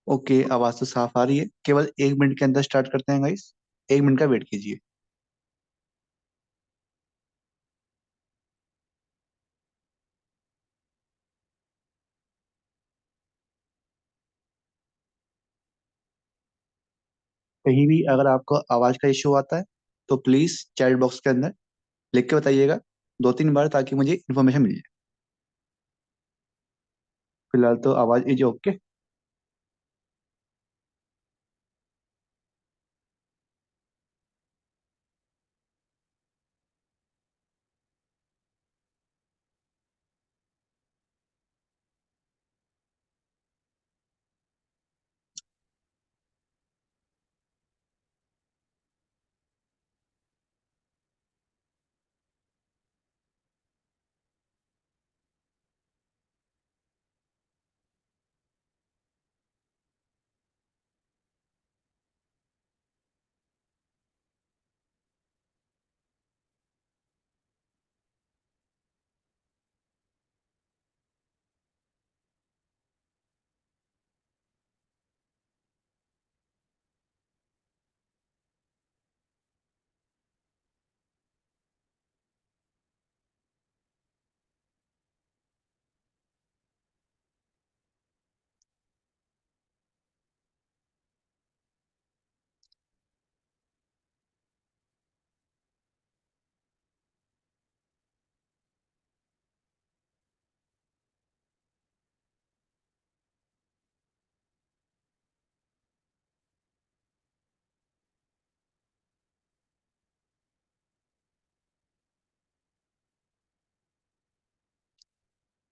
Okay, आवाज तो साफ आ रही है। केवल 1 मिनट के अंदर स्टार्ट करते हैं गाइस। 1 मिनट का वेट कीजिए। कहीं भी अगर आपको आवाज का इश्यू आता है तो प्लीज चैट बॉक्स के अंदर लिख के बताइएगा 2-3 बार, ताकि मुझे इन्फॉर्मेशन मिल जाए। फिलहाल तो आवाज is okay.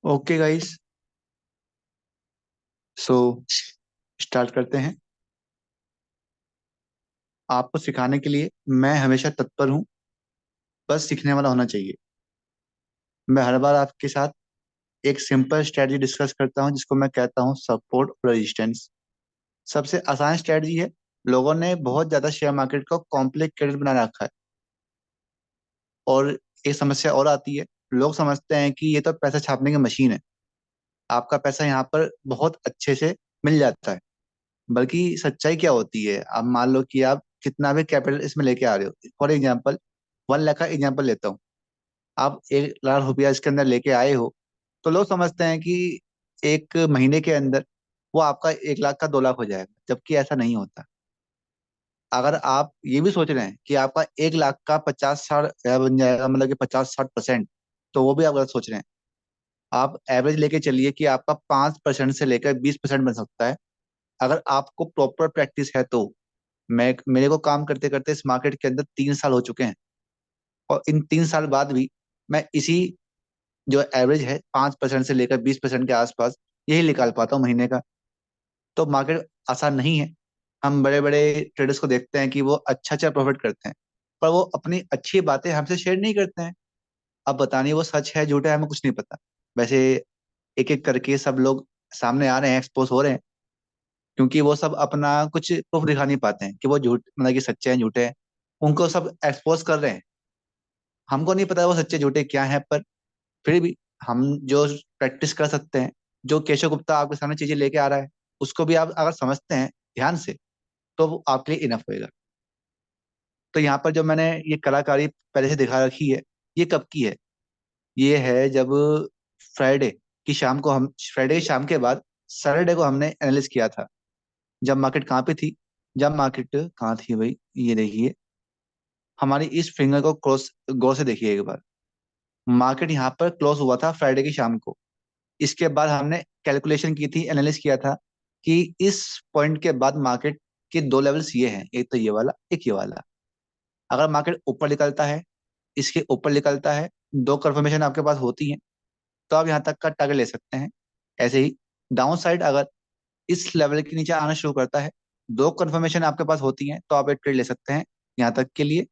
Okay guys, so start करते हैं। आपको सिखाने के लिए मैं हमेशा तत्पर हूँ। बस सीखने वाला होना चाहिए। मैं हर बार आपके साथ एक सिंपल स्ट्रेटजी डिस्कस करता हूँ, जिसको मैं कहता हूँ सपोर्ट और रेजिस्टेंस। सबसे आसान स्ट्रेटजी है। लोगों ने बहुत ज्यादा शेयर मार्केट को कॉम्प्लिकेटेड बना रखा है। और एक समस्या और आती है। लोग समझते हैं कि ये तो पैसा छापने की मशीन है, आपका पैसा यहाँ पर बहुत अच्छे से मिल जाता है। बल्कि सच्चाई क्या होती है, आप मान लो कि आप कितना भी कैपिटल इसमें लेके आ रहे हो। फॉर एग्जाम्पल, 1 लाख का एग्जाम्पल लेता हूँ। आप 1 लाख रुपया इसके अंदर लेके आए हो, तो लोग समझते हैं कि एक महीने के अंदर वो आपका 1 लाख का 2 लाख हो जाएगा, जबकि ऐसा नहीं होता। अगर आप ये भी सोच रहे हैं कि आपका 1 लाख का 50-60 बन जाएगा, मतलब कि 50-60%, तो वो भी आप गलत सोच रहे हैं। आप एवरेज लेके चलिए कि आपका 5% से लेकर 20% बन सकता है, अगर आपको प्रॉपर प्रैक्टिस है तो। मैं मेरे को काम करते करते इस मार्केट के अंदर 3 साल हो चुके हैं, और इन 3 साल बाद भी मैं इसी जो एवरेज है 5% से लेकर 20% के आसपास यही निकाल पाता हूँ महीने का। तो मार्केट आसान नहीं है। हम बड़े बड़े ट्रेडर्स को देखते हैं कि वो अच्छा अच्छा प्रॉफिट करते हैं, पर वो अपनी अच्छी बातें हमसे शेयर नहीं करते हैं। अब बतानी वो सच है झूठ है, हमें कुछ नहीं पता। वैसे एक एक करके सब लोग सामने आ रहे हैं, एक्सपोज हो रहे हैं, क्योंकि वो सब अपना कुछ प्रूफ दिखा नहीं पाते हैं कि वो झूठ, मतलब कि सच्चे हैं झूठे हैं। उनको सब एक्सपोज कर रहे हैं। हमको नहीं पता वो सच्चे झूठे क्या है, पर फिर भी हम जो प्रैक्टिस कर सकते हैं, जो केशव गुप्ता आपके सामने चीजें लेके आ रहा है, उसको भी आप अगर समझते हैं ध्यान से, तो वो आपके लिए इनफ होएगा। तो यहाँ पर जो मैंने ये कलाकारी पहले से दिखा रखी है, ये कब की है? ये है जब फ्राइडे की शाम को, हम फ्राइडे की शाम के बाद सैटरडे को हमने एनालिस किया था। जब मार्केट कहाँ पे थी? जब मार्केट कहाँ थी भाई, ये देखिए। हमारी इस फिंगर को क्रॉस गौर से देखिए एक बार। मार्केट यहाँ पर क्लोज हुआ था फ्राइडे की शाम को। इसके बाद हमने कैलकुलेशन की थी, एनालिस किया था कि इस पॉइंट के बाद मार्केट के दो लेवल्स ये हैं, एक तो ये वाला, एक ये वाला। अगर मार्केट ऊपर निकलता है, इसके ऊपर निकलता है, दो कंफर्मेशन आपके पास होती हैं, तो आप यहाँ तक का टारगेट ले सकते हैं। ऐसे ही डाउन साइड अगर इस लेवल के नीचे आना शुरू करता है, दो कंफर्मेशन आपके पास होती हैं, तो आप एक ट्रेड ले सकते हैं यहाँ तक के लिए।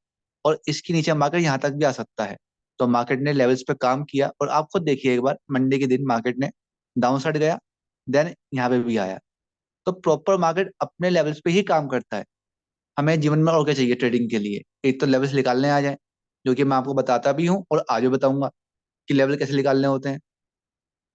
और इसके नीचे मार्केट यहाँ तक भी आ सकता है। तो मार्केट ने लेवल्स पे काम किया, और आप खुद देखिए एक बार, मंडे के दिन मार्केट ने डाउन साइड गया, देन यहाँ पे भी आया। तो प्रॉपर मार्केट अपने लेवल्स पे ही काम करता है। हमें जीवन में और क्या चाहिए ट्रेडिंग के लिए? एक तो लेवल्स निकालने आ जाए, जो कि मैं आपको बताता भी हूँ और आगे बताऊंगा कि लेवल कैसे निकालने होते हैं।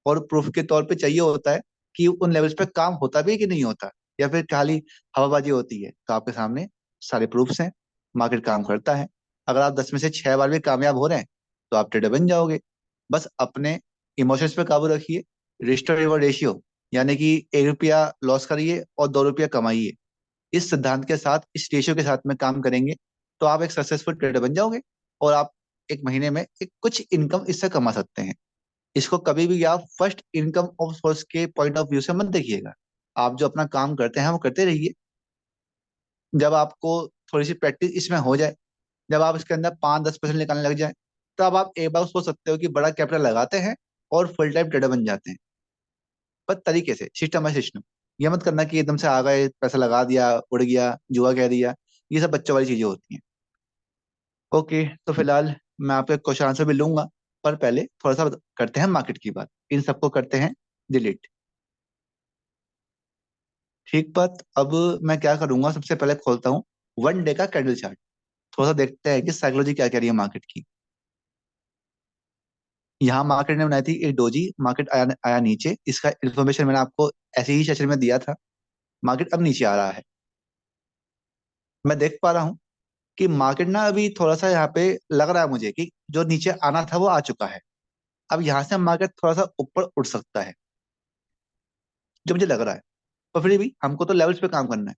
और प्रूफ के तौर पे चाहिए होता है कि उन लेवल्स पे काम होता भी है कि नहीं होता। या फिर खाली हवाबाजी होती है? तो आपके सामने सारे प्रूफ्स हैं, मार्केट काम करता है। अगर आप 10 में से 6 बार भी कामयाब हो रहे हैं तो आप ट्रेडर बन जाओगे। बस अपने इमोशंस पे काबू रखिए, रिस्क रिवॉर्ड रेशियो, यानी कि 1 रुपया लॉस करिए और 2 रुपया कमाइए। इस सिद्धांत के साथ, इस रेशियो के साथ में काम करेंगे तो आप एक सक्सेसफुल ट्रेडर बन जाओगे। और आप एक महीने में एक कुछ इनकम इससे कमा सकते हैं। इसको कभी भी आप फर्स्ट इनकम ऑफ सोर्स के पॉइंट ऑफ व्यू से मत देखिएगा। आप जो अपना काम करते हैं वो करते रहिए। जब आपको थोड़ी सी प्रैक्टिस इसमें हो जाए, जब आप इसके अंदर 5-10% निकालने लग जाए, तब आप एक बार सोच सकते हो कि बड़ा कैपिटल लगाते हैं और फुल टाइम ट्रेडर बन जाते हैं। पर तरीके से, सिस्टम बाय सिस्टम। ये मत करना कि एकदम से आ गए, पैसा लगा दिया, उड़ गया, जुआ कह दिया। ये सब बच्चों वाली चीजें होती हैं। ओके, तो फिलहाल मैं आपके क्वेश्चन आंसर भी लूंगा, पर पहले थोड़ा सा करते हैं मार्केट की बात। इन सबको करते हैं डिलीट। ठीक बात। अब मैं क्या करूंगा, सबसे पहले खोलता हूँ 1 डे का कैंडल चार्ट। थोड़ा सा देखते हैं कि साइकोलॉजी क्या कह रही है मार्केट की। यहाँ मार्केट ने बनाई थी एक डोजी, मार्केट आया आया नीचे। इसका इन्फॉर्मेशन मैंने आपको ऐसे ही सेशन में दिया था। मार्केट अब नीचे आ रहा है। मैं देख पा रहा हूँ कि मार्केट ना अभी थोड़ा सा यहाँ पे लग रहा है मुझे कि जो नीचे आना था वो आ चुका है। अब यहाँ से मार्केट थोड़ा सा ऊपर उठ सकता है, जो मुझे लग रहा है। पर फिर भी हमको तो लेवल्स पे काम करना है।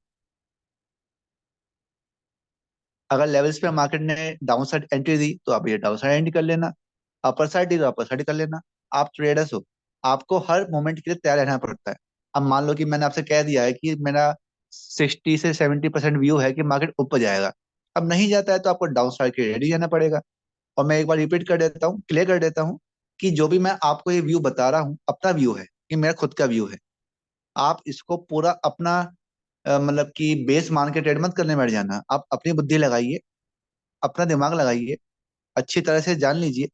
अगर लेवल्स पे मार्केट ने डाउन साइड एंट्री दी तो आप ये डाउन साइड एंट्री कर लेना, अपर साइड दी तो अपर साइड कर लेना। आप ट्रेडर्स हो, आपको हर मोमेंट के लिए तैयार रहना पड़ता है। अब मान लो कि मैंने आपसे कह दिया है कि मेरा 60 से 70% व्यू है कि मार्केट ऊपर जाएगा। अब नहीं जाता है तो आपको डाउन साइड के रेडी रहना पड़ेगा। और मैं एक बार रिपीट कर देता हूँ, क्लियर कर देता हूँ कि जो भी मैं आपको ये व्यू बता रहा हूँ अपना व्यू है, ये मेरा खुद का व्यू है। आप इसको पूरा अपना मतलब कि बेस मान के ट्रेड मत करने बैठ जाना। आप अपनी बुद्धि लगाइए, अपना दिमाग लगाइए, अच्छी तरह से जान लीजिए,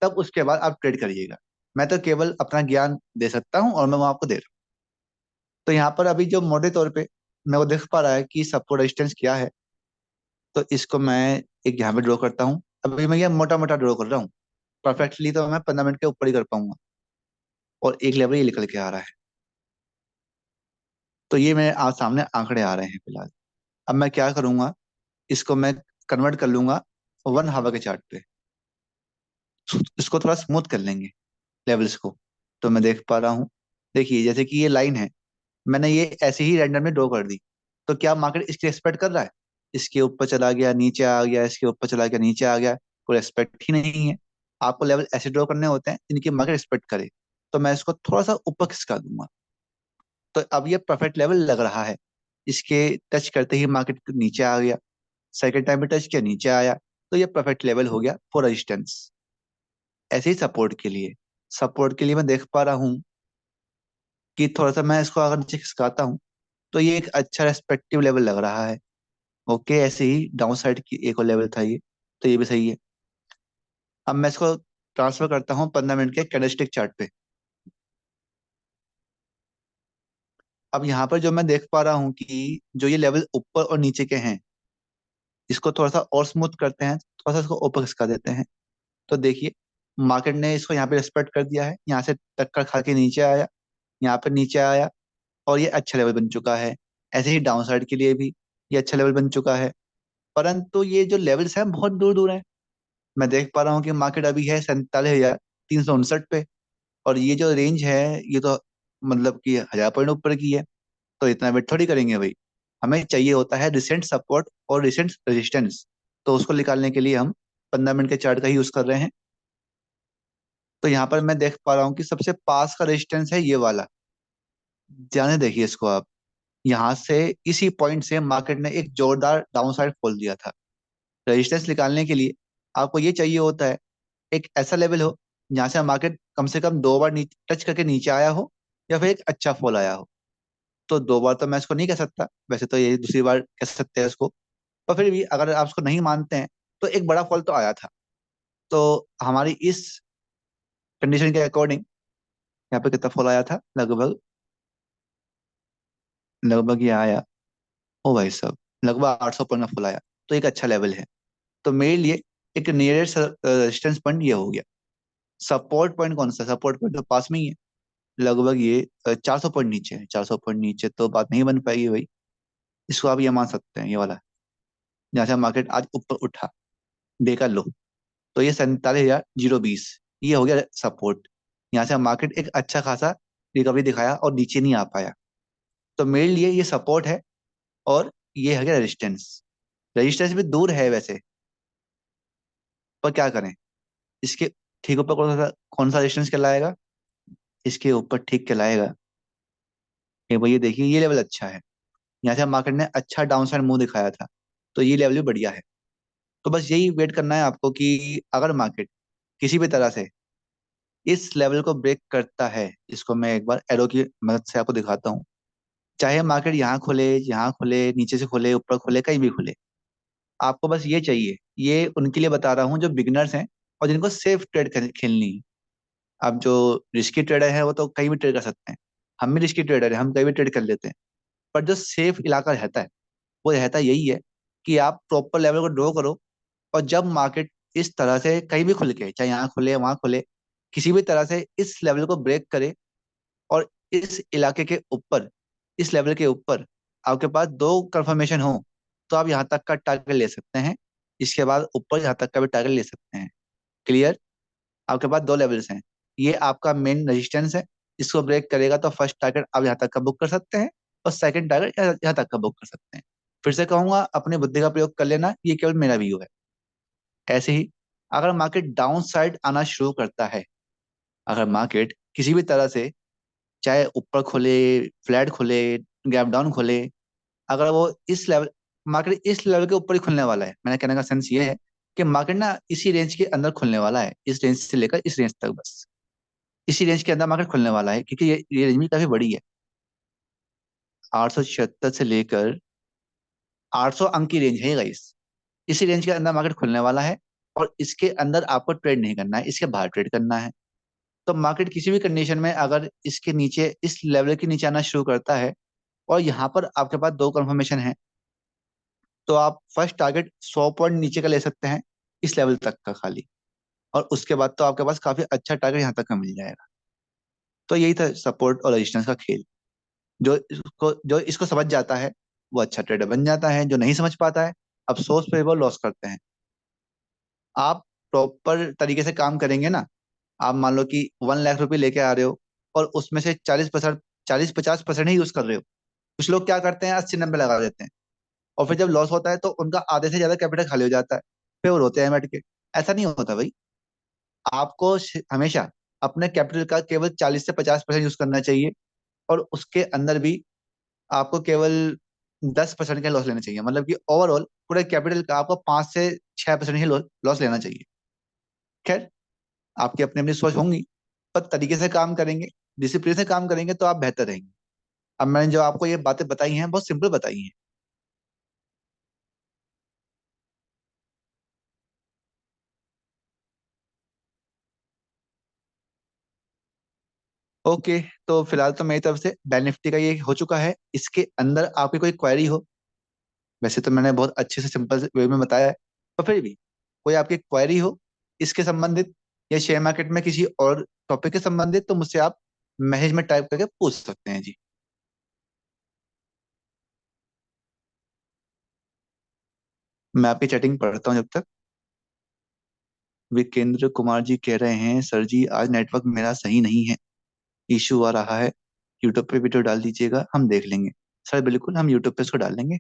तब उसके बाद आप ट्रेड करिएगा। मैं तो केवल अपना ज्ञान दे सकता हूँ और मैं वो आपको दे रहा हूँ। तो यहाँ पर अभी जो मोटे तौर पे मैं वो देख पा रहा है कि सपोर्ट रेजिस्टेंस क्या है। तो इसको मैं एक यहाँ पे ड्रॉ करता हूँ। अभी मैं ये मोटा मोटा ड्रॉ कर रहा हूँ, परफेक्टली तो मैं 15 मिनट के ऊपर ही कर पाऊंगा। और एक लेवल ये निकल के आ रहा है। तो ये मेरे सामने आंकड़े आ रहे हैं फिलहाल। अब मैं क्या करूंगा, इसको मैं कन्वर्ट कर लूंगा 1 आवर के चार्ट पे। इसको थोड़ा स्मूथ कर लेंगे लेवल्स को। तो मैं देख पा रहा हूँ, देखिए जैसे कि ये लाइन है, मैंने ये ऐसे ही रैंडमली ड्रॉ कर दी। तो क्या मार्केट इसकी एक्सपेक्ट कर रहा है? इसके ऊपर चला गया, नीचे आ गया, इसके ऊपर चला गया, नीचे आ गया, कोई एक्सपेक्ट ही नहीं है। आपको लेवल ऐसे ड्रॉ करने होते हैं जिनकी मार्केट एक्सपेक्ट करे। तो मैं इसको थोड़ा सा ऊपर खिसका दूंगा। तो अब ये परफेक्ट लेवल लग रहा है। इसके टच करते ही मार्केट नीचे आ गया, सेकंड टाइम पे टच किया, नीचे आया। तो ये परफेक्ट लेवल हो गया फॉर रेजिस्टेंस। ऐसे ही सपोर्ट के लिए मैं देख पा रहा हूँ कि थोड़ा सा मैं इसको अगर नीचे खिसकाता हूँ तो ये एक अच्छा रेस्पेक्टिव लेवल लग रहा है। ओके, ऐसे ही डाउन साइड की एक और लेवल था ये। तो ये भी सही है। अब मैं इसको ट्रांसफर करता हूँ 15 मिनट के कैंडलस्टिक चार्ट पे। अब यहाँ पर जो मैं देख पा रहा हूँ कि जो ये लेवल ऊपर और नीचे के हैं, इसको थोड़ा सा और स्मूथ करते हैं, थोड़ा सा इसको ऊपर खिसका देते हैं। तो देखिए, मार्केट ने इसको यहाँ पे रिस्पेक्ट कर दिया है, यहाँ से टक्कर खा के नीचे आया, यहाँ पे नीचे आया, और ये अच्छा लेवल बन चुका है। ऐसे ही डाउन साइड के लिए भी ये अच्छा लेवल बन चुका है। परंतु ये जो लेवल्स हैं बहुत दूर दूर हैं। मैं देख पा रहा हूँ कि मार्केट अभी है 47,359 पे। और ये जो रेंज है ये तो मतलब कि 1,000 पॉइंट ऊपर की है। तो इतना वेट थोड़ी करेंगे भाई। हमें चाहिए होता है रिसेंट सपोर्ट और रिसेंट रेजिस्टेंस। तो उसको निकालने के लिए हम 15 मिनट के चार्ट का ही यूज कर रहे हैं। तो यहाँ पर मैं देख पा रहा हूँ कि सबसे पास का रेजिस्टेंस है ये वाला। ध्यान से देखिए इसको आप। यहाँ से इसी पॉइंट से मार्केट ने एक जोरदार डाउन साइड खोल दिया था। रेजिस्टेंस निकालने के लिए आपको ये चाहिए होता है एक ऐसा लेवल हो जहाँ से मार्केट कम से कम 2 बार टच करके नीचे आया हो, या फिर एक अच्छा फॉल आया हो। तो 2 बार तो मैं इसको नहीं कह सकता, वैसे तो ये दूसरी बार कह सकते हैं इसको। पर फिर भी अगर आप इसको नहीं मानते हैं तो एक बड़ा फॉल तो आया था। तो हमारी इस कंडीशन के अकॉर्डिंग यहाँ पे कितना फॉल आया था, लगभग लगभग ये आया, ओ भाई साहब, लगभग 800 पॉइंट का फॉल आया। तो एक अच्छा लेवल है। तो मेरे लिए एक नियरेस्ट रेजिस्टेंस पॉइंट ये हो गया। सपोर्ट पॉइंट कौन सा? सपोर्ट पॉइंट तो पास में ही है। लगभग ये 400 पॉइंट नीचे है। 400 पॉइंट नीचे तो बात नहीं बन पाएगी भाई। इसको आप ये मान सकते हैं, ये वाला जहाँ से मार्केट आज ऊपर उठा, डे का लो, तो ये 47,020, ये हो गया सपोर्ट। यहाँ से मार्केट एक अच्छा खासा रिकवरी दिखाया और नीचे नहीं आ पाया, तो मेरे लिए ये सपोर्ट है। और ये है रेजिस्टेंस। रेजिस्टेंस भी दूर है वैसे, पर क्या करें। इसके ठीक ऊपर कौन सा रेजिस्टेंस कहलाएगा, इसके ऊपर ठीक कहलाएगा कि भाई ये देखिए, ये लेवल अच्छा है। यहाँ से मार्केट ने अच्छा डाउन साइड मूव दिखाया था, तो ये लेवल भी बढ़िया है। तो बस यही वेट करना है आपको कि अगर मार्केट किसी भी तरह से इस लेवल को ब्रेक करता है, इसको मैं एक बार एरो की मदद से आपको दिखाता हूँ। चाहे मार्केट यहाँ खोले, नीचे से खोले, ऊपर खोले, कहीं भी खोले, आपको बस ये चाहिए। ये उनके लिए बता रहा हूँ जो बिगिनर्स हैं और जिनको सेफ ट्रेड खेलनी है। अब जो रिस्की ट्रेडर है वो तो कहीं भी ट्रेड कर सकते हैं, हम भी रिस्की ट्रेडर हैं, हम कहीं भी ट्रेड कर लेते हैं। पर जो सेफ इलाका रहता है, वो रहता यही है कि आप प्रॉपर लेवल को ड्रॉ करो। और जब मार्केट इस तरह से कहीं भी खुल के, चाहे यहाँ खुले वहां खुले, किसी भी तरह से इस लेवल को ब्रेक करे और इस इलाके के ऊपर, इस लेवल के ऊपर आपके पास दो कंफर्मेशन हो, तो आप यहाँ तक का टारगेट ले सकते हैं। इसके बाद ऊपर यहाँ तक का भी टारगेट ले सकते हैं। क्लियर। आपके पास दो लेवल्स हैं। ये आपका मेन रेजिस्टेंस है, इसको ब्रेक करेगा तो फर्स्ट टारगेट आप यहाँ तक का बुक कर सकते हैं, और सेकंड टारगेट यहाँ तक का बुक कर सकते हैं। फिर से कहूंगा, अपनी बुद्धि का प्रयोग कर लेना, ये केवल मेरा व्यू है। ऐसे ही अगर मार्केट डाउन साइड आना शुरू करता है, अगर मार्केट किसी भी तरह से, चाहे ऊपर खोले, फ्लैट खोले, गैप डाउन खोले, अगर वो इस लेवल, मार्केट इस लेवल के ऊपर ही खुलने वाला है। मैंने कहने का सेंस ये है कि मार्केट ना इसी रेंज के अंदर खुलने वाला है, इस रेंज से लेकर इस रेंज तक, बस इसी रेंज के अंदर मार्केट खुलने वाला है, क्योंकि ये रेंज भी काफी बड़ी है। 876 से लेकर 800 अंक की रेंज है गाइस। इसी रेंज के अंदर मार्केट खुलने वाला है, और इसके अंदर आपको ट्रेड नहीं करना है, इसके बाहर ट्रेड करना है। तो मार्केट किसी भी कंडीशन में अगर इसके नीचे, इस लेवल के नीचे आना शुरू करता है, और यहाँ पर आपके पास दो कंफर्मेशन है, तो आप फर्स्ट टारगेट 100 पॉइंट नीचे का ले सकते हैं, इस लेवल तक का खाली। और उसके बाद तो आपके पास काफी अच्छा टारगेट यहाँ तक का मिल जाएगा। तो यही था सपोर्ट और रेजिस्टेंस का खेल। जो इसको समझ जाता है वो अच्छा ट्रेडर बन जाता है, जो नहीं समझ पाता है अफसोस पे वो लॉस करते हैं। आप प्रॉपर तरीके से काम करेंगे ना, आप मान लो कि 1 लाख रुपए लेके आ रहे हो, और उसमें से 40%, 40-50% ही यूज कर रहे हो। कुछ लोग क्या करते हैं, 80-90 लगा देते हैं, और फिर जब लॉस होता है तो उनका आधे से ज्यादा कैपिटल खाली हो जाता है, फिर वो रोते हैं बैठ के। ऐसा नहीं होता भाई। आपको हमेशा अपने कैपिटल का केवल 40 से 50% यूज करना चाहिए, और उसके अंदर भी आपको केवल 10% का लॉस लेना चाहिए। मतलब कि ओवरऑल पूरे कैपिटल का आपको 5 से 6% ही लॉस लेना चाहिए। खैर, आपकी अपनी अपनी सोच होंगी, पर तरीके से काम करेंगे, डिसिप्लिन से काम करेंगे तो आप बेहतर रहेंगे। अब मैंने जो आपको ये बातें बताई हैं बहुत सिंपल बताई हैं। ओके, तो फिलहाल तो मेरी तरफ से बैंक निफ्टी का ये हो चुका है। इसके अंदर आपकी कोई क्वेरी हो, वैसे तो मैंने बहुत अच्छे से सिंपल वे में बताया है, तो फिर भी कोई आपकी क्वेरी हो इसके संबंधित, या शेयर मार्केट में किसी और टॉपिक के संबंधित, तो मुझसे आप मैसेज में टाइप करके पूछ सकते हैं जी। मैं आपकी चैटिंग पढ़ता हूँ जब तक। विकेंद्र कुमार जी कह रहे हैं, सर जी आज नेटवर्क मेरा सही नहीं है, इशू आ रहा है, यूट्यूब पे वीडियो डाल दीजिएगा, हम देख लेंगे। सर बिल्कुल, हम यूट्यूब पे इसको डाल लेंगे।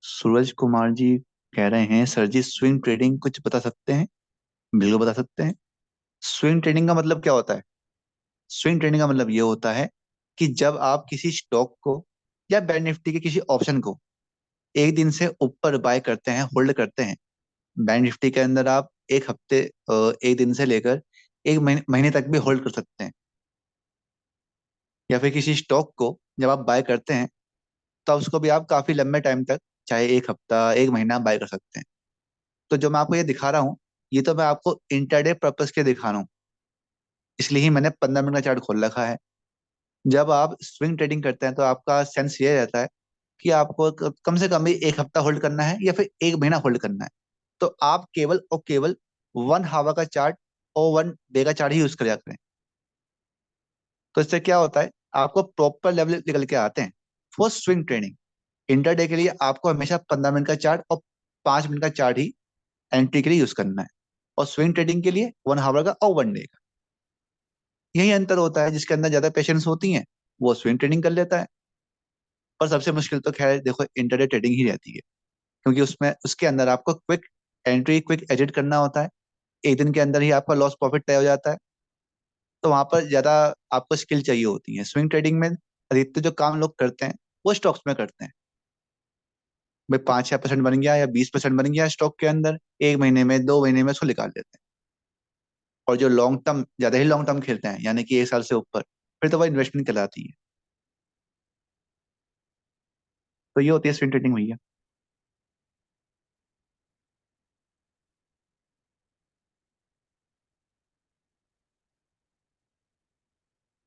सूरज कुमार जी कह रहे हैं, सर जी स्विंग ट्रेडिंग कुछ बता सकते हैं। बिल्कुल बता सकते हैं। स्विंग ट्रेडिंग का मतलब क्या होता है। स्विंग ट्रेडिंग का मतलब ये होता है कि जब आप किसी स्टॉक को या बैंक निफ्टी के किसी ऑप्शन को एक दिन से ऊपर बाय करते हैं, होल्ड करते हैं। बैंक निफ्टी के अंदर आप एक हफ्ते, एक दिन से लेकर एक महीने तक भी होल्ड कर सकते हैं। या फिर किसी स्टॉक को जब आप बाय करते हैं, तो उसको भी आप काफी लंबे टाइम तक, चाहे एक हफ्ता, एक महीना बाय कर सकते हैं। तो जो मैं आपको ये दिखा रहा हूँ, ये तो मैं आपको इंटरडे पर्पस के दिखा रहा हूँ। इसलिए ही मैंने 15 मिनट का चार्ट खोल रखा है। जब आप स्विंग ट्रेडिंग करते हैं तो आपका सेंस ये रहता है कि आपको कम से कम भी 1 हफ्ता होल्ड करना है या फिर 1 महीना होल्ड करना है। तो आप केवल और केवल 1 हावर का चार्ट और 1 डे का चार्ट ही यूज कर करें। तो इससे क्या होता है, आपको प्रॉपर लेवल निकल के आते हैं फॉर स्विंग ट्रेडिंग। इंटरडे के लिए आपको हमेशा 15 मिनट का चार्ट और 5 मिनट का चार्ट ही एंट्री के लिए यूज करना है, और स्विंग ट्रेडिंग के लिए 1 हावर का और 1 डे का। यही अंतर होता है, जिसके अंदर ज्यादा पेशेंस होती है वो स्विंग ट्रेडिंग कर लेता है। और सबसे मुश्किल तो खैर देखो इंटरडे ट्रेडिंग ही रहती है, क्योंकि उसमें उसके अंदर आपको क्विक एंट्री क्विक एडिट करना होता है। एक दिन के अंदर ही आपका लॉस प्रॉफिट तय हो जाता है। तो वहां पर ज्यादा आपको स्किल चाहिए होती है। स्विंग ट्रेडिंग में अधिकतर जो काम लोग करते हैं वो स्टॉक्स में करते हैं। भाई 5-6% बन गया या 20% बन गया स्टॉक के अंदर, 1 महीने में 2 महीने में उसको निकाल लेते हैं। और जो लॉन्ग टर्म, ज्यादा ही लॉन्ग टर्म खेलते हैं यानी कि 1 साल से ऊपर, फिर तो वह इन्वेस्टमेंट कहलाती है। तो ये होती है स्विंग ट्रेडिंग भैया।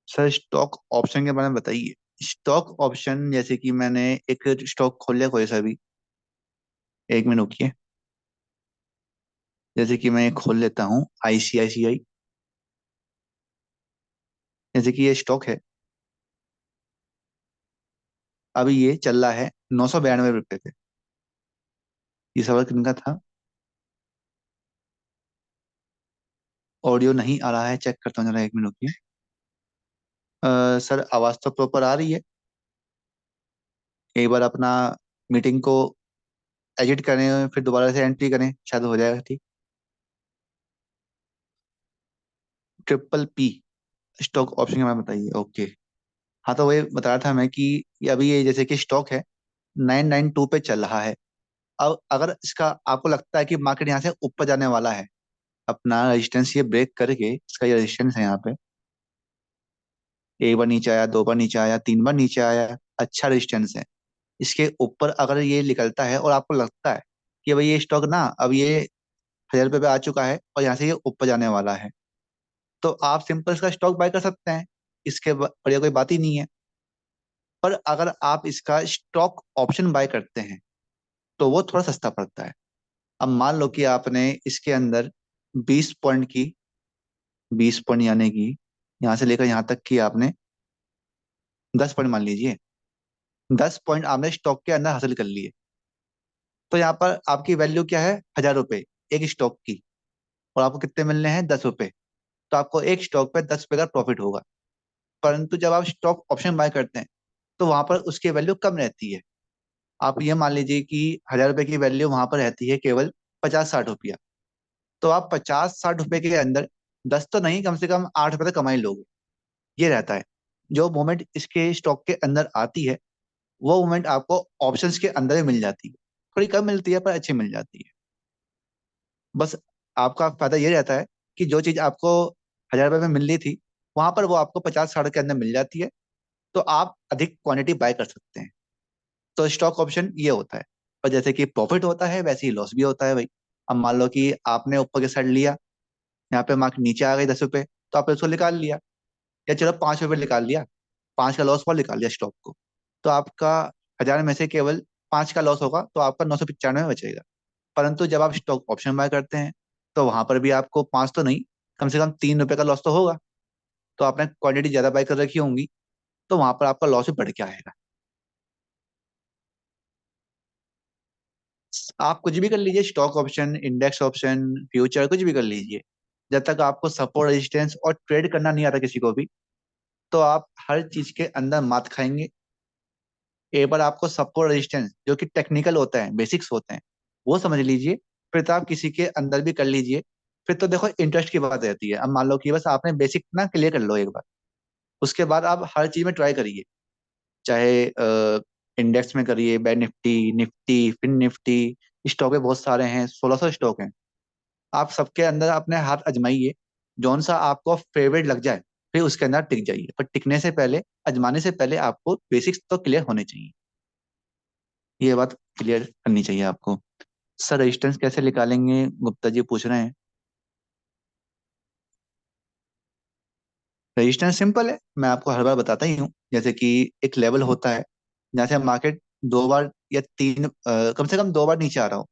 सर स्टॉक ऑप्शन के बारे में बताइए। स्टॉक ऑप्शन जैसे कि मैंने एक स्टॉक खोल लिया कोई सा भी, 1 मिनट रुकिए। जैसे कि मैं खोल लेता हूँ आईसीआईसीआई। जैसे कि ये स्टॉक है, अभी ये चल रहा है 992 रुपये पे। ये सवाल किनका था? ऑडियो नहीं आ रहा है, चेक करता हूँ जरा, 1 मिनट रुकिए। सर आवाज तो प्रॉपर आ रही है। एक बार अपना मीटिंग को एडिट करें फिर दोबारा से एंट्री करें, शायद हो जाएगा ठीक। ट्रिपल पी स्टॉक ऑप्शन के बारे में बताइए। ओके। हाँ तो वही बता रहा था मैं कि ये अभी ये जैसे कि स्टॉक है 992 पे चल रहा है। अब अगर इसका आपको लगता है कि मार्केट यहाँ से ऊपर जाने वाला है, अपना रेजिस्टेंस ये ब्रेक करके, इसका ये रेजिस्टेंस है यहाँ पे, 1 बार नीचे आया, 2 बार नीचे आया, 3 बार नीचे आया, अच्छा रेजिस्टेंस है। इसके ऊपर अगर ये निकलता है और आपको लगता है कि भाई ये स्टॉक ना अब ये 1,000 रुपये पे आ चुका है और यहाँ से ये ऊपर जाने वाला है, तो आप सिंपल इसका स्टॉक बाय कर सकते हैं। इसके बढ़िया कोई बात ही नहीं है। पर अगर आप इसका स्टॉक ऑप्शन बाय करते हैं तो वो थोड़ा सस्ता पड़ता है। अब मान लो कि आपने इसके अंदर 20 पॉइंट की, 20 पॉइंट यानी कि यहाँ से लेकर यहाँ तक की आपने 10 पॉइंट मान लीजिए, 10 पॉइंट आपने स्टॉक के अंदर हासिल कर लिए। तो यहाँ पर आपकी वैल्यू क्या है? 1,000 रुपये एक स्टॉक की। और आपको कितने मिलने हैं? 10 रुपये। तो आपको एक स्टॉक पे 10 रुपये का प्रॉफिट होगा। परंतु जब आप स्टॉक ऑप्शन बाय करते हैं तो वहां पर उसकी वैल्यू कम रहती है। आप ये मान लीजिए कि 1,000 रुपये की वैल्यू वहां पर रहती है केवल 50-60 रुपया। तो आप 50-60 रुपए के अंदर 10 तो नहीं, कम से कम 8 रुपये तो कमा ही लोगे। ये रहता है। जो मोमेंट इसके स्टॉक के अंदर आती है वो मोमेंट आपको ऑप्शंस के अंदर ही मिल जाती है। थोड़ी कम मिलती है पर अच्छी मिल जाती है। बस आपका फायदा ये रहता है कि जो चीज आपको 1,000 रुपये में मिल रही थी वहां पर वो आपको 50-60 के अंदर मिल जाती है। तो आप अधिक क्वांटिटी बाय कर सकते हैं। तो स्टॉक ऑप्शन ये होता है। और जैसे कि प्रॉफिट होता है वैसे ही लॉस भी होता है भाई। अब मान लो कि आपने ऊपर के साइड लिया, यहाँ पे मार्केट नीचे आ गई 10 रुपए, तो आपने उसको निकाल लिया। या चलो 5 रुपए निकाल लिया, 5 का लॉस पर निकाल लिया स्टॉक को। तो आपका 1,000 में से केवल 5 का लॉस होगा, तो आपका 995 बचेगा। परंतु जब आप स्टॉक ऑप्शन बाय करते हैं तो वहां पर भी आपको 5 तो नहीं, कम से कम 3 रुपए का लॉस तो होगा। तो आपने क्वांटिटी ज्यादा बाय कर रखी होंगी, तो वहां पर आपका लॉस भी बढ़ के आएगा। आप कुछ भी कर लीजिए, stock option, index option, future, कुछ भी कर लीजिए। जब तक आपको सपोर्ट रेजिस्टेंस और ट्रेड करना नहीं आता किसी को भी, तो आप हर चीज के अंदर मात खाएंगे। एक बार आपको सपोर्ट रेजिस्टेंस जो कि टेक्निकल होता है, बेसिक्स होते हैं, वो समझ लीजिए, फिर तो आप किसी के अंदर भी कर लीजिए। फिर तो देखो इंटरेस्ट की बात रहती है। अब मान लो कि बस आपने बेसिक ना क्लियर कर लो एक बार, उसके बाद आप हर चीज में ट्राई करिए। चाहे इंडेक्स में करिए, bank Nifty, Nifty, fin Nifty, stock में बहुत सारे हैं, 1,600 स्टॉक हैं। आप सबके अंदर अपने हाथ आजमाइए, जौन सा आपको फेवरेट लग जाए फिर उसके अंदर टिक जाइए। पर टिकने से पहले, आजमाने से पहले आपको बेसिक्स तो क्लियर होने चाहिए। ये बात क्लियर करनी चाहिए आपको। सर रेजिस्टेंस कैसे निकालेंगे, गुप्ता जी पूछ रहे हैं। रजिस्टेंस सिंपल है, मैं आपको हर बार बताता ही हूँ। जैसे कि एक लेवल होता है जहाँ से मार्केट दो बार या तीन कम से कम दो बार नीचे आ रहा हो।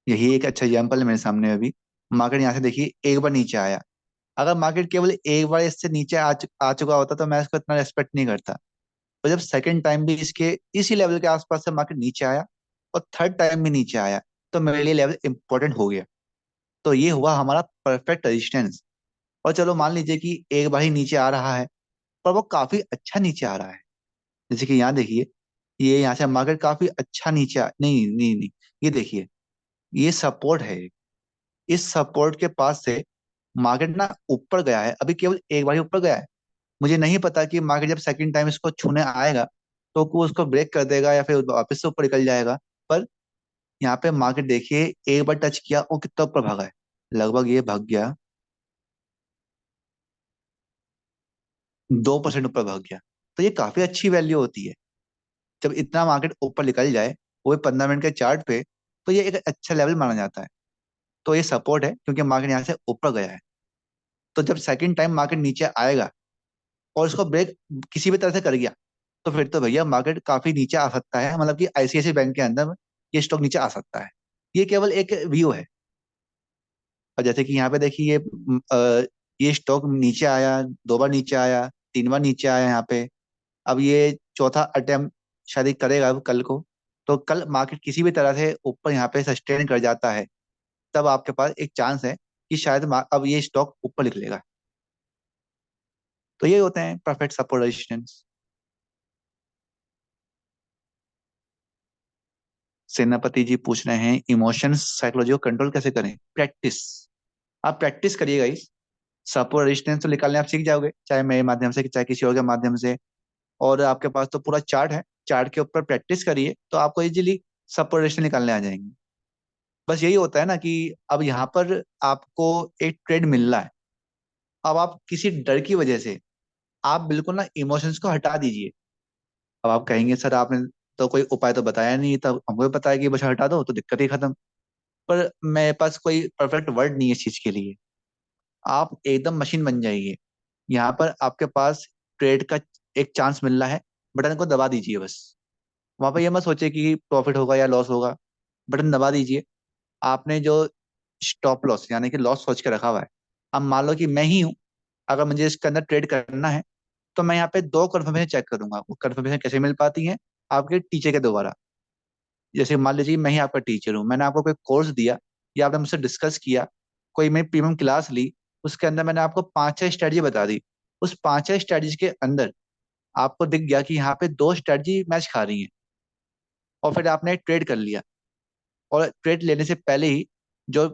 यही एक अच्छा एग्जाम्पल है मेरे सामने अभी। मार्केट यहाँ से देखिए एक बार नीचे आया। अगर मार्केट केवल एक बार इससे नीचे आ चुका होता तो मैं इसको इतना रेस्पेक्ट नहीं करता। और जब सेकंड टाइम भी इसके इसी लेवल के आसपास से मार्केट नीचे आया और थर्ड टाइम भी नीचे आया, तो मेरे लिए लेवल इंपॉर्टेंट हो गया। तो ये हुआ हमारा परफेक्ट रेजिस्टेंस। और चलो मान लीजिए कि एक बार ही नीचे आ रहा है, पर वो काफी अच्छा नीचे आ रहा है। जैसे कि यहाँ देखिए, ये यहाँ से मार्केट काफी अच्छा नीचे नहीं नहीं नहीं, ये देखिए, ये सपोर्ट है। इस सपोर्ट के पास से मार्केट ना ऊपर गया है, अभी केवल एक बार ही ऊपर गया है। मुझे नहीं पता कि मार्केट जब सेकंड टाइम इसको छूने आएगा तो वो उसको ब्रेक कर देगा या फिर वापस से ऊपर निकल जाएगा। पर यहाँ पे मार्केट देखिए, एक बार टच किया वो कितना ऊपर भागा है। लगभग ये भाग गया 2% ऊपर भाग गया। तो ये काफी अच्छी वैल्यू होती है जब इतना मार्केट ऊपर निकल जाए, वो 15 मिनट के चार्ट पे। तो ये एक अच्छा लेवल माना जाता है। तो ये सपोर्ट है क्योंकि मार्केट यहाँ से ऊपर गया है। तो जब सेकंड टाइम मार्केट नीचे आएगा और इसको ब्रेक किसी भी तरह से कर गया, तो फिर तो भैया मार्केट काफी नीचे आ सकता है। मतलब कि आईसीआईसी बैंक के अंदर ये स्टॉक नीचे आ सकता है। ये केवल एक व्यू है। और जैसे कि यहाँ पे देखिए, ये स्टॉक नीचे आया, दो बार नीचे आया, तीन बार नीचे आया यहाँ पे। अब ये चौथा अटेम्प्ट शायद ये करेगा अब कल को। तो कल मार्केट किसी भी तरह से ऊपर यहाँ पे सस्टेन कर जाता है, तब आपके पास एक चांस है कि शायद अब ये स्टॉक ऊपर निकलेगा। तो ये होते हैं परफेक्ट सपोर्ट रेजिस्टेंस। सेनापति जी पूछ रहे हैं इमोशंस साइकोलॉजी को कंट्रोल कैसे करें। प्रैक्टिस। आप प्रैक्टिस करिएगा इस सपोर्ट रेजिस्टेंस तो निकालने आप सीख जाओगे, चाहे मेरे माध्यम से चाहे किसी और के माध्यम से। और आपके पास तो पूरा चार्ट है, चार्ट के ऊपर प्रैक्टिस करिए तो आपको इजीली सपोर्ट रेजिस्टेंस निकालने आ जाएंगे। बस यही होता है ना कि अब यहाँ पर आपको एक ट्रेड मिल रहा है। अब आप किसी डर की वजह से आप बिल्कुल ना इमोशंस को हटा दीजिए। अब आप कहेंगे सर आपने तो कोई उपाय तो बताया नहीं, तब हमको भी पता है कि बस हटा दो तो दिक्कत ही खत्म। पर मेरे पास कोई परफेक्ट वर्ड नहीं है इस चीज के लिए। आप एकदम मशीन बन जाइए। यहाँ पर आपके पास ट्रेड का एक चांस मिल रहा है, बटन को दबा दीजिए बस। वहां पर ये मत सोचिए कि प्रॉफिट होगा या लॉस होगा। बटन दबा दीजिए। आपने जो स्टॉप लॉस यानी कि लॉस सोच के रखा हुआ है, अब मान लो कि मैं ही हूँ, अगर मुझे इसके अंदर ट्रेड करना है तो मैं यहाँ पे दो कंफर्मेशन चेक करूंगा। वो कंफर्मेशन कैसे मिल पाती है? आपके टीचर के द्वारा। जैसे मान लीजिए मैं ही आपका टीचर हूँ, मैंने आपको कोई कोर्स दिया या आपने मुझसे डिस्कस किया, कोई मैं प्रीमियम क्लास ली, उसके अंदर मैंने आपको पांच छह स्ट्रेटजी बता दी। उस पांच छह स्ट्रेटजी के अंदर आपको दिख गया कि यहाँ पे दो स्ट्रेटजी मैच खा रही हैं, और फिर आपने ट्रेड कर लिया। और ट्रेड लेने से पहले ही जो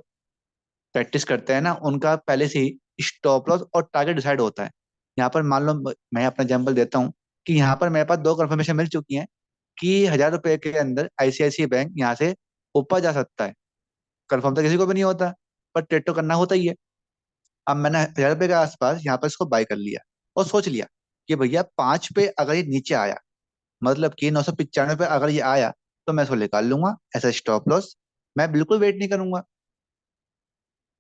प्रैक्टिस करते हैं ना, उनका पहले से ही स्टॉप लॉस और टारगेट डिसाइड होता है। यहाँ पर मान लो मैं अपना एग्जाम्पल देता हूँ कि यहाँ पर मेरे पास दो कंफर्मेशन मिल चुकी हैं कि 1,000 रुपए के अंदर आईसीआईसीआई बैंक यहाँ से ऊपर जा सकता है। कंफर्म तो किसी को भी नहीं होता, पर ट्रेड तो करना होता ही है। अब मैंने 1,000 रुपए के आसपास यहाँ पर इसको बाय कर लिया और सोच लिया कि भैया 5 पे अगर ये नीचे आया, मतलब कि 995 पे अगर ये आया, तो मैं इसको निकाल लूंगा ऐसा स्टॉप लॉस। मैं बिल्कुल वेट नहीं करूंगा।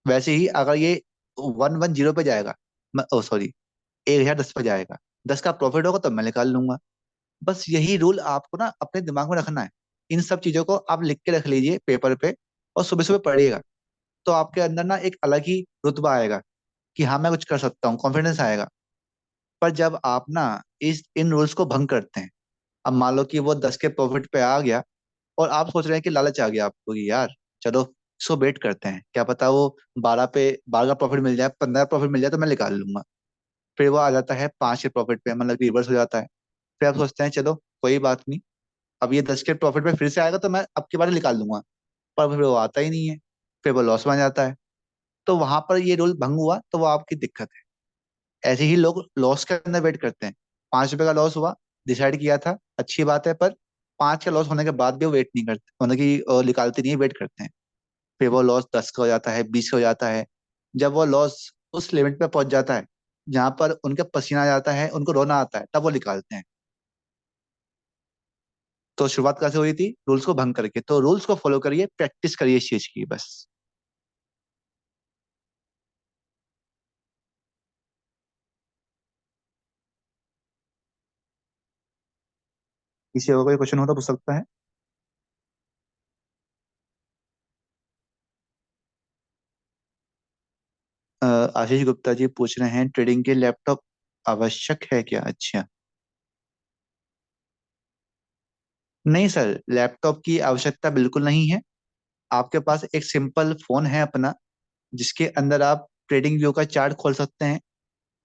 वैसे ही अगर ये 110 पे जाएगा, ओ सॉरी, 1,010 पे जाएगा, 10 का प्रॉफिट होगा तो मैं निकाल लूंगा। बस यही रूल आपको ना अपने दिमाग में रखना है। इन सब चीजों को आप लिख के रख लीजिए पेपर पे और सुबह सुबह पढ़िएगा। तो आपके अंदर ना एक अलग ही रुतबा आएगा कि हाँ मैं कुछ कर सकता हूँ, कॉन्फिडेंस आएगा। पर जब आप ना इस इन रूल्स को भंग करते हैं, अब मान लो कि वो 10 के प्रॉफिट पे आ गया और आप सोच रहे हैं कि लालच आ गया आपको कि यार चलो इसको वेट करते हैं, क्या पता वो 12 का प्रॉफिट मिल जाए, 15 प्रॉफिट मिल जाए तो मैं निकाल लूंगा। फिर वो आ जाता है 5 के प्रॉफिट पे, मतलब रिवर्स हो जाता है। फिर आप सोचते हैं चलो कोई बात नहीं, अब ये 10 के प्रॉफिट पे फिर से आएगा तो मैं अब की बार निकाल लूंगा। पर फिर वो आता ही नहीं है, फिर वो लॉस बन जाता है। तो वहां पर ये रूल भंग हुआ तो वो आपकी दिक्कत है। ऐसे ही लोग लॉस के अंदर वेट करते हैं। 5 रुपए का लॉस हुआ, डिसाइड किया था, अच्छी बात है, पर 5 का लॉस होने के बाद भी वो वेट नहीं करते, मतलब कि निकालते नहीं, वेट करते हैं। फिर वो लॉस 10 का हो जाता है, 20 का हो जाता है। जब वो लॉस उस लिमिट पे पहुंच जाता है जहां पर उनके पसीना आ जाता है, उनको रोना आता है, तब वो निकालते हैं। तो शुरुआत कैसे हुई थी? रूल्स को भंग करके। तो रूल्स को फॉलो करिए, प्रैक्टिस करिए इस चीज की बस। किसी और कोई क्वेश्चन हो तो पूछ सकता है। आशीष गुप्ता जी पूछ रहे हैं ट्रेडिंग के लैपटॉप आवश्यक है क्या? अच्छा। नहीं सर, लैपटॉप की आवश्यकता बिल्कुल नहीं है। आपके पास एक सिंपल फोन है अपना, जिसके अंदर आप ट्रेडिंग व्यू का चार्ट खोल सकते हैं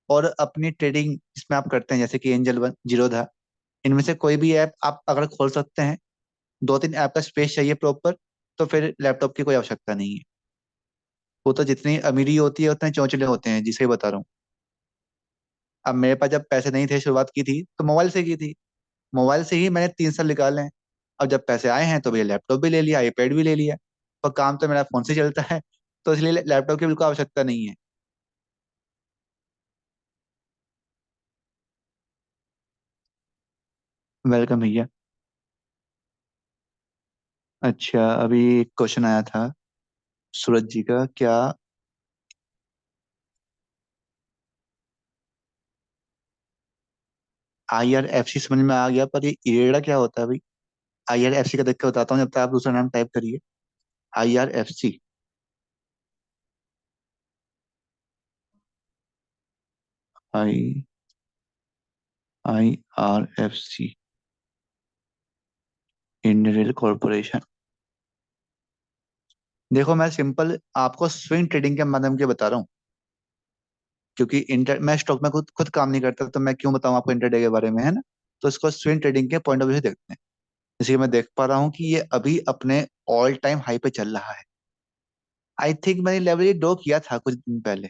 और अपनी ट्रेडिंग इसमें आप करते हैं, जैसे कि एंजल वन, जीरोधा, इनमें से कोई भी ऐप आप अगर खोल सकते हैं। दो तीन ऐप का स्पेस चाहिए प्रॉपर, तो फिर लैपटॉप की कोई आवश्यकता नहीं है। वो तो जितनी अमीरी होती है उतने चौंचले होते हैं, जिसे बता रहा हूँ। अब मेरे पास जब पैसे नहीं थे, शुरुआत की थी तो मोबाइल से की थी। मोबाइल से ही मैंने 3 साल निकाले हैं। अब जब पैसे आए हैं तो भैया लैपटॉप भी ले लिया, आईपैड भी ले लिया। और काम तो मेरा फोन से चलता है, तो इसलिए लैपटॉप की बिल्कुल आवश्यकता नहीं है। वेलकम भैया। अच्छा, अभी एक क्वेश्चन आया था सूरज जी का, क्या IRFC समझ में आ गया, पर ये इरेड़ा क्या होता है भाई? IRFC का देख के बताता हूँ, जब तक आप दूसरा नाम टाइप करिए। IRFC। आई IRFC, इंडियन रेल कॉर्पोरेशन। देखो, मैं सिंपल आपको स्विंग ट्रेडिंग के माध्यम के बता रहा हूँ, क्योंकि इंटर मैं स्टॉक में खुद खुद काम नहीं करता, तो मैं क्यों बताऊं आपको इंटरडे के बारे में, है ना? तो इसको स्विंग ट्रेडिंग के पॉइंट ऑफ व्यू से देखते हैं। जैसे कि मैं देख पा रहा हूँ कि ये अभी अपने ऑल टाइम हाई पे चल रहा है। आई थिंक मैंने लेवल ये ड्रॉ किया था कुछ दिन पहले,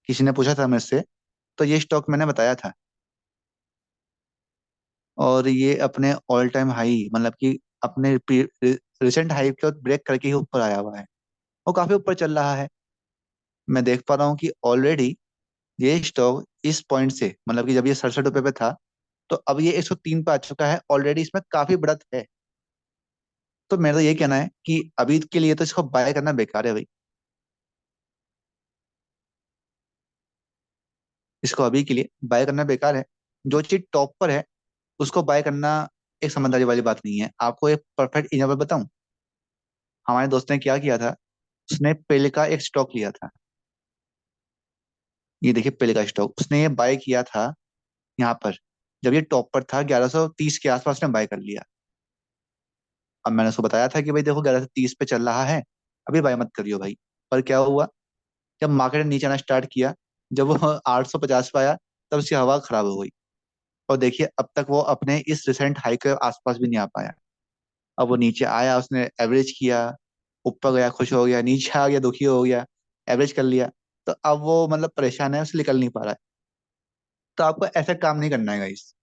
किसी ने पूछा था मेरे से, तो ये स्टॉक मैंने बताया था। और ये अपने ऑल टाइम हाई, मतलब कि अपने रिसेंट हाई को ब्रेक करके ही ऊपर आया हुआ है। वो काफी ऊपर चल रहा है। मैं देख पा रहा हूँ कि ऑलरेडी ये स्टॉक इस पॉइंट से, मतलब कि जब ये 67 रुपए पे था, तो अब ये 103 पे आ चुका है। ऑलरेडी इसमें काफी बढ़त है। तो मेरा तो ये कहना है कि अभी के लिए तो इसको बाय करना बेकार है भाई। इसको अभी के लिए बाय करना बेकार है। जो चीज टॉप पर है उसको बाय करना एक समझदारी वाली बात नहीं है। आपको एक परफेक्ट एग्जाम्पल बताऊं। हमारे दोस्त ने क्या किया था, उसने पेल का एक स्टॉक लिया था। ये देखिए, पेल का स्टॉक उसने ये बाय किया था यहाँ पर, जब ये टॉप पर था 1130 के आसपास ने बाय कर लिया। अब मैंने उसको बताया था कि भाई देखो, 1130 पे चल रहा है, अभी बाय मत करियो भाई। पर क्या हुआ, जब मार्केट ने नीचे आना स्टार्ट किया, जब वो 850 पे आया, तब उसकी हवा खराब हो गई। और देखिए, अब तक वो अपने इस रिसेंट हाई के आसपास भी नहीं आ पाया। अब वो नीचे आया, उसने एवरेज किया, ऊपर गया खुश हो गया, नीचे आ गया दुखी हो गया, एवरेज कर लिया। तो अब वो मतलब परेशान है, उससे निकल नहीं पा रहा है। तो आपको ऐसा काम नहीं करना है गाइस।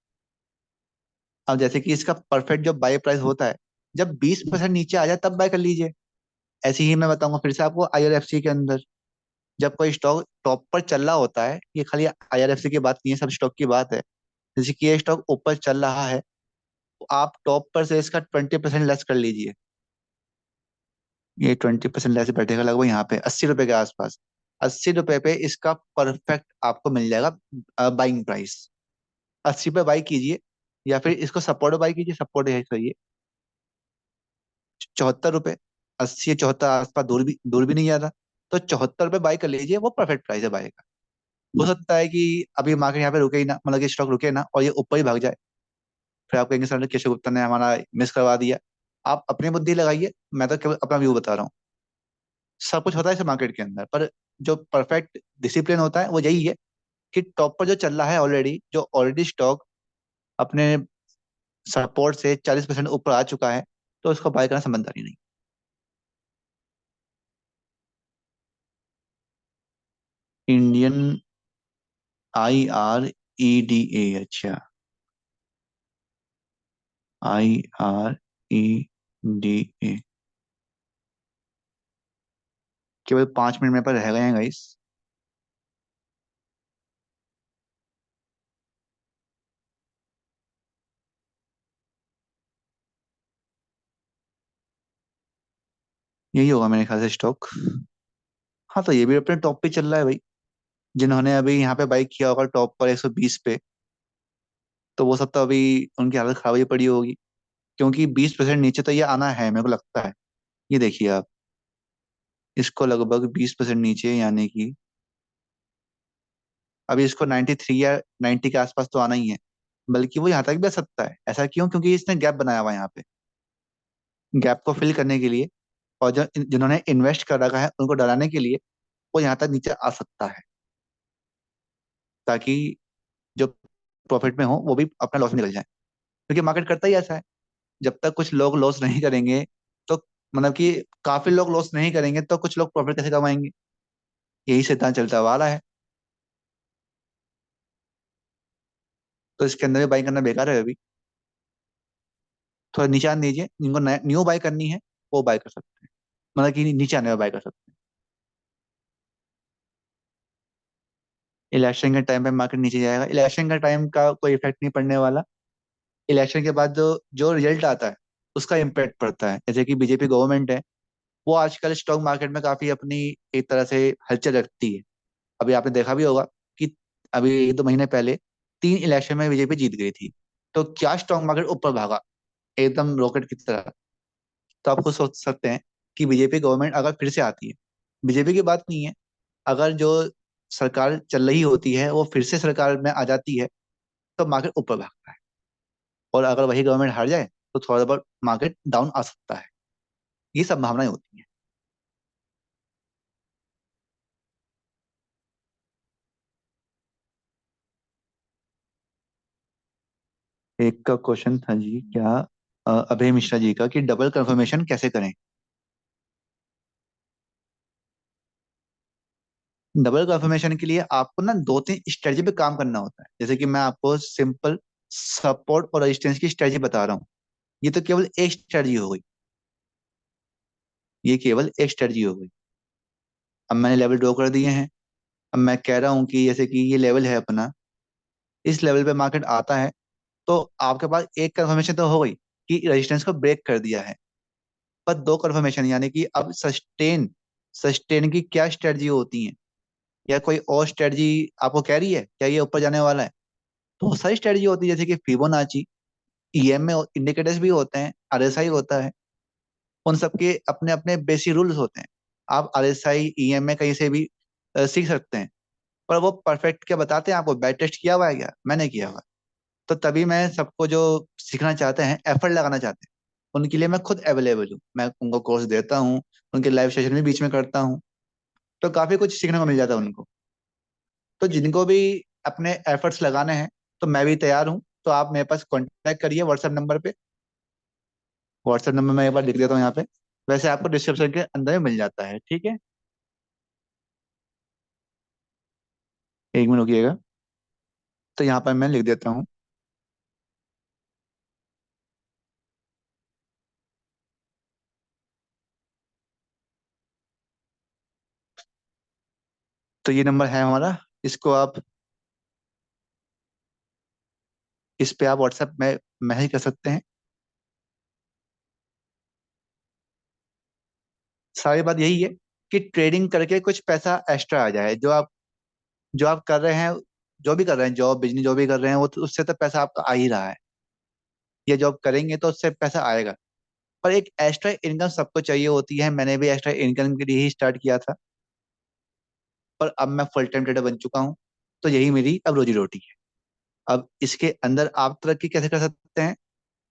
अब जैसे कि इसका परफेक्ट जो बाय प्राइस होता है, जब 20% नीचे आ जाए तब बाय कर लीजिए। ऐसे ही मैं बताऊंगा फिर से आपको, IRFC के अंदर जब कोई स्टॉक टॉप पर चल रहा होता है, ये खाली IRFC की बात नहीं है, सब स्टॉक की बात है। जैसे कि ये स्टॉक ऊपर चल रहा है, तो आप टॉप पर से इसका 20% लेस कर लीजिए। ये 20% लेस बैठेगा लगभग यहाँ पे 80 रुपए के आसपास। 80 रुपए पे इसका परफेक्ट आपको मिल जाएगा बाइंग प्राइस। 80 पे बाई कीजिए, या फिर इसको सपोर्ट बाई कीजिए, सपोर्ट है करिए 74 रुपए। 80 74 आसपास, दूर भी नहीं ज्यादा। तो 74 पे बाई कर लीजिए, वो परफेक्ट प्राइस है बाई का। हो सकता है कि अभी मार्केट यहाँ पे रुके ही ना, मतलब कि स्टॉक रुके ना और ये ऊपर ही भाग जाए, फिर आप कहेंगे सर केशव गुप्ता ने हमारा मिस करवा दिया। आप अपनी बुद्धि लगाइए, मैं तो केवल अपना व्यू बता रहा हूँ। सब कुछ होता है इस मार्केट के अंदर, पर जो परफेक्ट डिसिप्लिन होता है वो यही है कि टॉप पर जो चल रहा है ऑलरेडी, जो ऑलरेडी स्टॉक अपने सपोर्ट से 40% ऊपर आ चुका है, तो उसको बाय करना समझदारी नहीं। इंडियन IREDA, अच्छा। IREDA। केवल 5 मिनट में पर रह गए हैं गाइस। यही होगा मेरे ख्याल से स्टॉक। हाँ, तो ये भी अपने टॉप पे चल रहा है भाई। जिन्होंने अभी यहाँ पे बाई किया होगा टॉप पर 120 पे, तो वो सब तो अभी उनकी हालत खराब ही पड़ी होगी। क्योंकि 20% नीचे तो ये आना है मेरे को लगता है। ये देखिए आप, इसको लगभग 20% नीचे, यानी कि अभी इसको 93 या 90 के आसपास तो आना ही है। बल्कि वो यहाँ तक भी आ सकता है। ऐसा क्यों? क्योंकि इसने गैप बनाया हुआ है यहाँ पे। गैप को फिल करने के लिए, और जो जिन्होंने इन्वेस्ट कर रखा है उनको डराने के लिए, वो यहाँ तक नीचे आ सकता है, ताकि जो प्रॉफिट में हो वो भी अपना लॉस निकल जाए। क्योंकि मार्केट करता ही ऐसा है। जब तक कुछ लोग लॉस नहीं करेंगे, तो मतलब कि काफी लोग लॉस नहीं करेंगे तो कुछ लोग प्रॉफिट कैसे कमाएंगे? यही सिद्धांत चलता हुआ आ रहा है। तो इसके अंदर भी बाई करना बेकार है अभी। थोड़ा नीचे आने दीजिए, जिनको न्यू बाई करनी है वो बाई कर सकते हैं। मतलब कि नीचे आने में बाई कर सकते हैं। इलेक्शन के टाइम पे मार्केट नीचे जाएगा? इलेक्शन का टाइम का कोई इफेक्ट नहीं पड़ने वाला। इलेक्शन के बाद जो जो रिजल्ट आता है उसका इम्पैक्ट पड़ता है। जैसे कि बीजेपी गवर्नमेंट है, वो आजकल स्टॉक मार्केट में काफी अपनी एक तरह से हलचल रखती है। अभी आपने देखा भी होगा कि अभी 1-2 महीने पहले 3 इलेक्शन में बीजेपी जीत गई थी। तो क्या स्टॉक मार्केट ऊपर भागा, एकदम रॉकेट की तरह। तो आप खुद सोच सकते हैं कि बीजेपी गवर्नमेंट अगर फिर से आती है, बीजेपी की बात नहीं है, अगर जो सरकार चल रही होती है वो फिर से सरकार में आ जाती है, तो मार्केट ऊपर भागता है। और अगर वही गवर्नमेंट हार जाए तो थोड़ा बहुत मार्केट डाउन आ सकता है। ये संभावनाएं होती हैं। एक का क्वेश्चन था जी क्या, अभय मिश्रा जी का, कि डबल कंफर्मेशन कैसे करें। डबल कंफर्मेशन के लिए आपको ना 2-3 स्ट्रेटजी पे काम करना होता है। जैसे कि मैं आपको सिंपल सपोर्ट और रेजिस्टेंस की स्ट्रेटजी बता रहा हूँ। ये तो केवल एक स्ट्रेटजी हो गई। ये केवल एक स्ट्रेटजी हो गई। अब मैंने लेवल ड्रॉ कर दिए हैं। अब मैं कह रहा हूँ कि जैसे कि ये लेवल है अपना, इस लेवल पे मार्केट आता है, तो आपके पास एक कंफर्मेशन तो हो गई कि रेजिस्टेंस को ब्रेक कर दिया है। पर दो कंफर्मेशन, यानी कि अब सस्टेन, सस्टेन की क्या स्ट्रेटजी होती है, या कोई और स्ट्रेटजी आपको कह रही है क्या ये ऊपर जाने वाला है? बहुत सारी स्ट्रेटजी होती है, जैसे कि फिबोनाची, ईएमए इंडिकेटर्स भी होते हैं, आरएसआई होता है। उन सबके अपने अपने बेसिक रूल्स होते हैं। आप आरएसआई, ईएमए कहीं से भी सीख सकते हैं। पर वो परफेक्ट क्या बताते हैं आपको? बैक टेस्ट किया हुआ है क्या? मैंने किया हुआ है। तो तभी मैं सबको जो सीखना चाहते हैं, एफर्ट लगाना चाहते हैं, उनके लिए मैं खुद अवेलेबल हूँ। मैं उनको कोर्स देता हूँ, उनके लाइव सेशन भी बीच में करता हूँ। तो काफी कुछ सीखने को मिल जाता है उनको। तो जिनको भी अपने एफर्ट्स लगाने हैं, तो मैं भी तैयार हूँ। तो आप मेरे पास कांटेक्ट करिए व्हाट्सएप नंबर पे। व्हाट्सएप नंबर मैं एक बार लिख देता हूँ यहाँ पे। वैसे आपको डिस्क्रिप्शन के अंदर में मिल जाता है, ठीक है? 1 मिनट रुकिएगा। तो यहाँ पर मैं लिख देता हूँ। तो ये नंबर है हमारा। इसको आप, इस पे आप व्हाट्सएप में मैसेज कर सकते हैं। सारी बात यही है कि ट्रेडिंग करके कुछ पैसा एक्स्ट्रा आ जाए। जो आप कर रहे हैं, जो भी कर रहे हैं, जॉब बिजनेस जो भी कर रहे हैं, वो तो उससे तो पैसा आपका आ ही रहा है। ये जॉब करेंगे तो उससे पैसा आएगा। पर एक एक्स्ट्रा इनकम सबको चाहिए होती है। मैंने भी एक्स्ट्रा इनकम के लिए ही स्टार्ट किया था। पर अब मैं फुल टाइम ट्रेडर बन चुका हूँ। तो यही मेरी अब रोजी रोटी है। अब इसके अंदर आप तरक्की कैसे कर सकते हैं,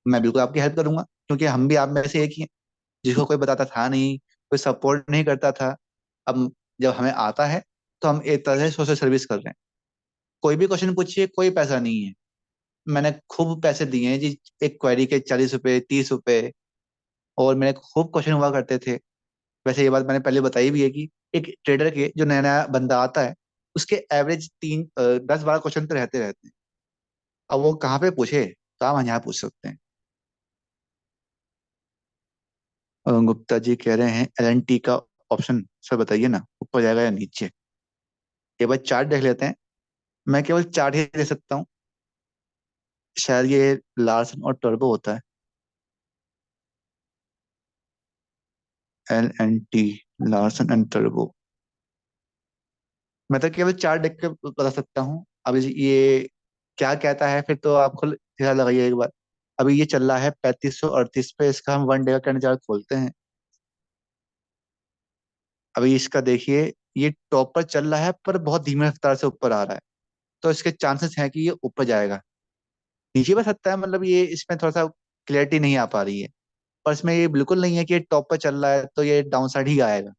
मैं बिल्कुल आपकी हेल्प करूंगा। क्योंकि हम भी आप में से एक ही हैं, जिसको कोई बताता था नहीं, कोई सपोर्ट नहीं करता था। अब जब हमें आता है, तो हम एक तरह से सोशल सर्विस कर रहे हैं। कोई भी क्वेश्चन पूछिए, कोई पैसा नहीं है। मैंने खूब पैसे दिए हैं जी। एक क्वेरी के 40 रुपए, 30 रुपए। और मेरे खूब क्वेश्चन हुआ करते थे। वैसे ये बात मैंने पहले बताई भी है कि एक ट्रेडर के जो नया नया बंदा आता है, उसके एवरेज 10-12 क्वेश्चन तो रहते रहते हैं। अब वो कहाँ पे पूछे? तो आप यहाँ पूछ सकते हैं। गुप्ता जी कह रहे हैं LNT का ऑप्शन सर बताइए ना, ऊपर जाएगा या नीचे? एक बार चार्ट देख लेते हैं। मैं केवल चार्ट ही दे सकता हूँ। शायद ये लार्सन और टर्बो होता है। LNT, Larsen and turbo. मैं तो केवल चार देख के बता सकता हूँ। अब ये क्या कहता है फिर तो आप खुद हिसाब लगाइए एक बार। अभी ये चल रहा है 3538 पे, इसका हम वन डे का करंट चार्ट खोलते हैं। अभी इसका देखिए, ये टॉप पर चल रहा है पर बहुत धीमे रफ्तार से ऊपर आ रहा है। तो इसके चांसेस हैं कि ये ऊपर जाएगा। नीचे भी सकता है, मतलब ये इसमें थोड़ा सा क्लियरिटी नहीं आ पा रही है। पर इसमें ये बिल्कुल नहीं है कि ये टॉप पर चल रहा है तो ये डाउन साइड ही आएगा,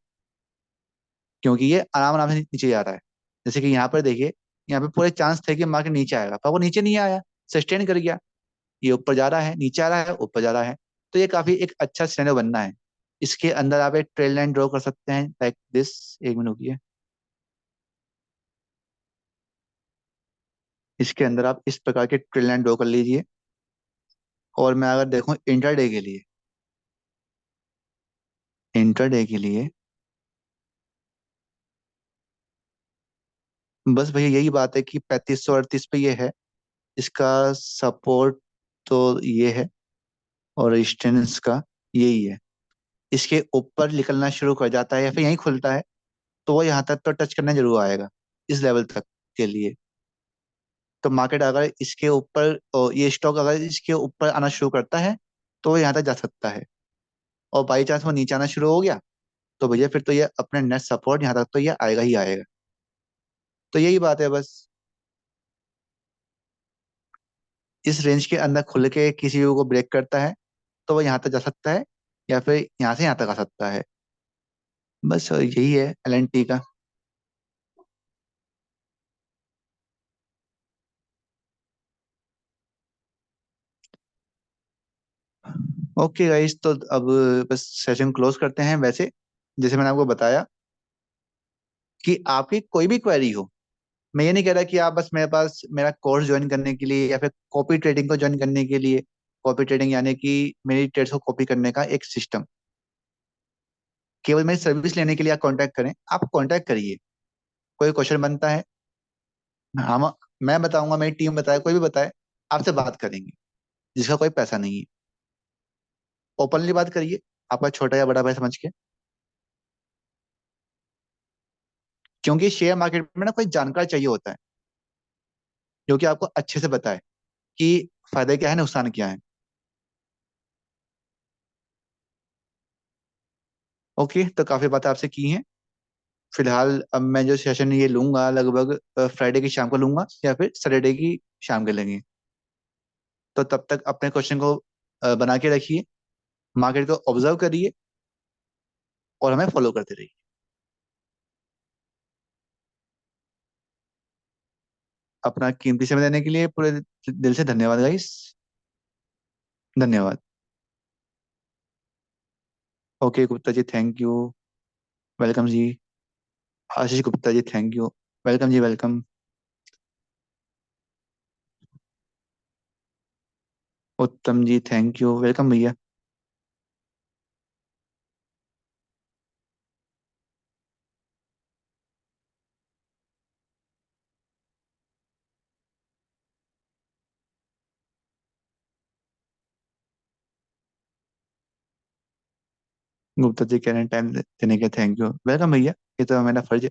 क्योंकि ये आराम आराम से नीचे जा रहा है। जैसे कि यहाँ पर देखिए, यहाँ पे पूरे चांस थे कि मार्केट नीचे आएगा, पर वो नीचे नहीं आया, सस्टेन कर गया। ये ऊपर जा रहा है, नीचे आ रहा है, ऊपर जा रहा है। तो ये काफी एक अच्छा सिनेरियो बनना है। इसके अंदर आप एक ट्रेल लाइन ड्रॉ कर सकते हैं लाइक दिस। एक मिनट रुकिए। इसके अंदर आप इस प्रकार के ट्रेल लाइन ड्रॉ कर लीजिए। और मैं अगर देखूं इंटरडे के लिए, इंटरडे के लिए बस भैया यही बात है कि 3538 पे ये है। इसका सपोर्ट तो ये है, और रेजिस्टेंस का यही है। इसके ऊपर निकलना शुरू कर जाता है या फिर यहीं खुलता है, तो वो यहाँ तक तो टच करना जरूर आएगा, इस लेवल तक के लिए। तो मार्केट अगर इसके ऊपर ये स्टॉक अगर इसके ऊपर आना शुरू करता है तो वो यहाँ तक जा सकता है। और बाई चांस वो नीचे आना शुरू हो गया तो भैया फिर तो ये अपने नेट सपोर्ट यहाँ तक तो ये आएगा ही आएगा। तो यही बात है बस। इस रेंज के अंदर खुल के किसी को ब्रेक करता है तो वो यहाँ तक जा सकता है, या फिर यहाँ से यहाँ तक आ सकता है। बस यही है LNT का। ओके गाइस, तो अब बस सेशन क्लोज करते हैं। वैसे जैसे मैंने आपको बताया कि आपकी कोई भी क्वेरी हो, मैं ये नहीं कह रहा कि आप बस मेरे पास मेरा कोर्स ज्वाइन करने के लिए या फिर कॉपी ट्रेडिंग को ज्वाइन करने के लिए। कॉपी ट्रेडिंग यानी कि मेरी ट्रेड्स को कॉपी करने का एक सिस्टम। केवल मेरी सर्विस लेने के लिए आप कांटेक्ट करें, आप कांटेक्ट करिए। कोई क्वेश्चन बनता है, हम मैं बताऊंगा, मेरी टीम बताए, कोई भी बताए, आपसे बात करेंगे। जिसका कोई पैसा नहीं है, ओपनली बात करिए, आपका छोटा या बड़ा भाई समझ के। क्योंकि शेयर मार्केट में ना कोई जानकार चाहिए होता है जो कि आपको अच्छे से बताए कि फायदे क्या है, नुकसान क्या है। ओके, तो काफी बातें आपसे की हैं। फिलहाल अब मैं जो सेशन ये लूंगा लगभग फ्राइडे की शाम को लूंगा या फिर सैटरडे की शाम के लेंगे। तो तब तक अपने क्वेश्चन को बना के रखिए, मार्केट को ऑब्जर्व करिए और हमें फॉलो करते रहिए। अपना कीमती समय देने के लिए पूरे दिल से धन्यवाद गाइस। धन्यवाद। Okay Gupta ji, thank you. Welcome ji. Ashish Gupta ji, thank you. Welcome ji, welcome. Uttam ji, thank you, welcome भैया। गुप्ता जी कह रहे हैं टाइम देने के, थैंक यू, वेलकम भैया। ये तो मेरा फर्ज है।